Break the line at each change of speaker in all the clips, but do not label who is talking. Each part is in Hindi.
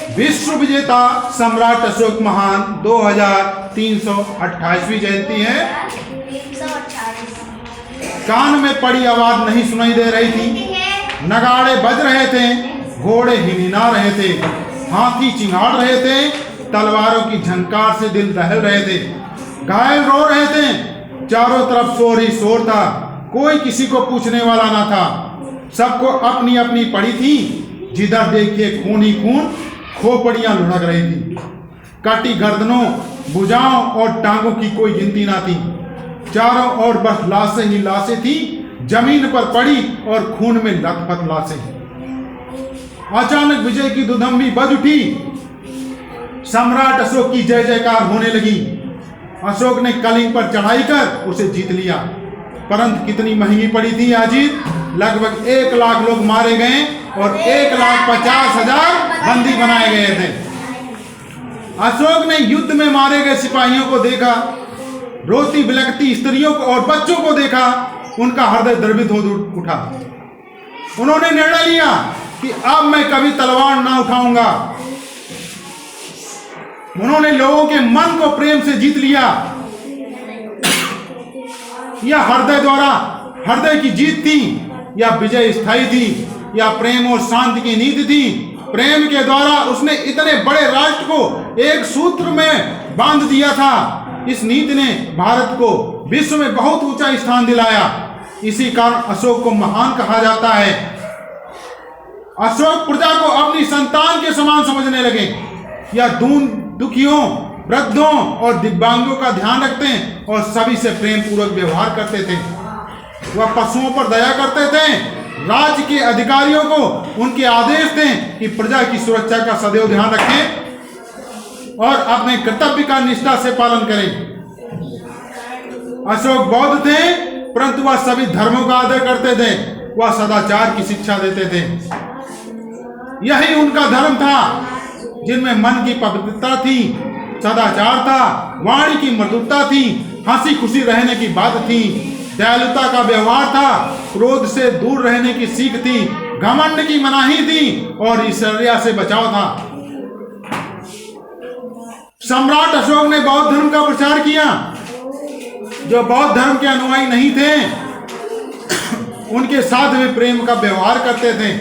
विश्व विजेता सम्राट अशोक महान 2328वीं जयंती है।
328।
कान में पड़ी आवाज नहीं सुनाई दे रही थी, नगाड़े बज रहे थे, घोड़े हिनहिना रहे थे, हाथी चिंगाड़ रहे थे, तलवारों की झंकार से दिल दहल रहे थे, घायल रो रहे थे, चारों तरफ शोर ही शोर था, कोई किसी को पूछने वाला ना था, सबको अपनी अपनी पड़ी थी, जिधर देखिए खून ही खून, खोपड़ियां लुढ़क रही थी, काटी गर्दनों, भुजाओं और टांगों की कोई गिनती ना थी, चारों ओर बस लाशें ही लाशें थी, जमीन पर पड़ी और खून में लथपथ लाशें। अचानक विजय की दुधम्बी बज उठी, सम्राट अशोक की जय जयकार होने लगी। अशोक ने कलिंग पर चढ़ाई कर उसे जीत लिया, परंतु कितनी महंगी पड़ी थी यह जीत। लगभग 1 लाख लोग मारे गए और 1,50,000 बंदी बनाए गए थे। अशोक ने युद्ध में मारे गए सिपाहियों को देखा, रोती बिलखती स्त्रियों को और बच्चों को देखा, उनका हृदय द्रवित हो उठा। उन्होंने निर्णय लिया कि अब मैं कभी तलवार ना उठाऊंगा। उन्होंने लोगों के मन को प्रेम से जीत लिया। यह हृदय द्वारा हृदय की जीत थी, यह विजय स्थायी थी, यह प्रेम और शांति की नीति थी। प्रेम के द्वारा उसने इतने बड़े राष्ट्र को एक सूत्र में बांध दिया था। इस नीति ने भारत को विश्व में बहुत ऊंचा स्थान दिलाया। इसी कारण अशोक को महान कहा जाता है। अशोक प्रजा को अपनी संतान के समान समझने लगे। यह दुखियों, वृद्धों और दिव्यांगों का ध्यान रखते और सभी से प्रेम पूर्वक व्यवहार करते थे। वह पशुओं पर दया करते थे, राज्य के अधिकारियों को उनके आदेश दें कि प्रजा की सुरक्षा का सदैव ध्यान रखें और अपने कर्तव्य का निष्ठा से पालन करें। अशोक बौद्ध थे, परंतु वह सभी धर्मों का आदर करते थे। वह सदाचार की शिक्षा देते थे। यही उनका धर्म था, जिनमें मन की पवित्रता थी, सदाचार था, वाणी की मधुरता थी, हंसी खुशी रहने की बात थी, दयालुता का व्यवहार था, क्रोध से दूर रहने की सीख थी, घमंड की मनाही थी और ईर्ष्या से बचाव था। सम्राट अशोक ने बौद्ध धर्म का प्रचार किया। जो बौद्ध धर्म के अनुयायी नहीं थे, उनके साथ वे प्रेम का व्यवहार करते थे।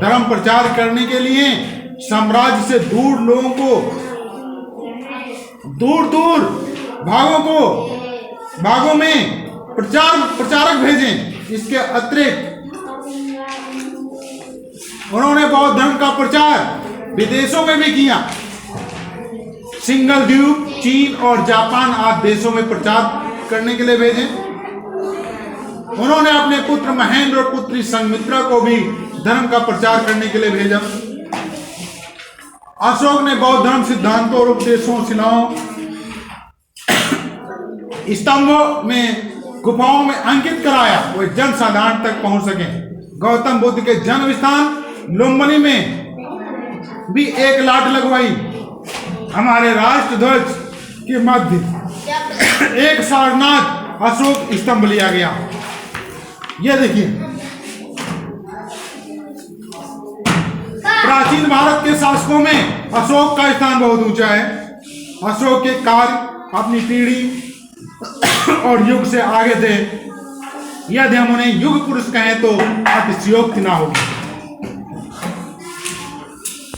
धर्म प्रचार करने के लिए साम्राज्य से दूर लोगों को दूर भागों में प्रचारक भेजे। इसके अतिरिक्त उन्होंने बौद्ध धर्म का प्रचार विदेशों में भी किया। सिंगल द्वीप, चीन और जापान आदि देशों में प्रचार करने के लिए भेजे। उन्होंने अपने पुत्र महेंद्र और पुत्री संघमित्रा को भी धर्म का प्रचार करने के लिए भेजा। अशोक ने बौद्ध धर्म सिद्धांतों और उपदेशों, शिलाओं, स्तंभों में, गुफाओं में अंकित कराया, वे जन साधारण तक पहुंच सके। गौतम बुद्ध के जन्म स्थान लुम्बिनी में भी एक लाट लगवाई। हमारे राष्ट्र ध्वज के मध्य एक सारनाथ अशोक स्तंभ लिया गया। यह देखिए, प्राचीन भारत के शासकों में अशोक का स्थान बहुत ऊंचा है। अशोक के कार्य अपनी पीढ़ी और युग से आगे थे। यदि हम उन्हें युग पुरुष कहें तो अतिशयोक्ति ना होगी।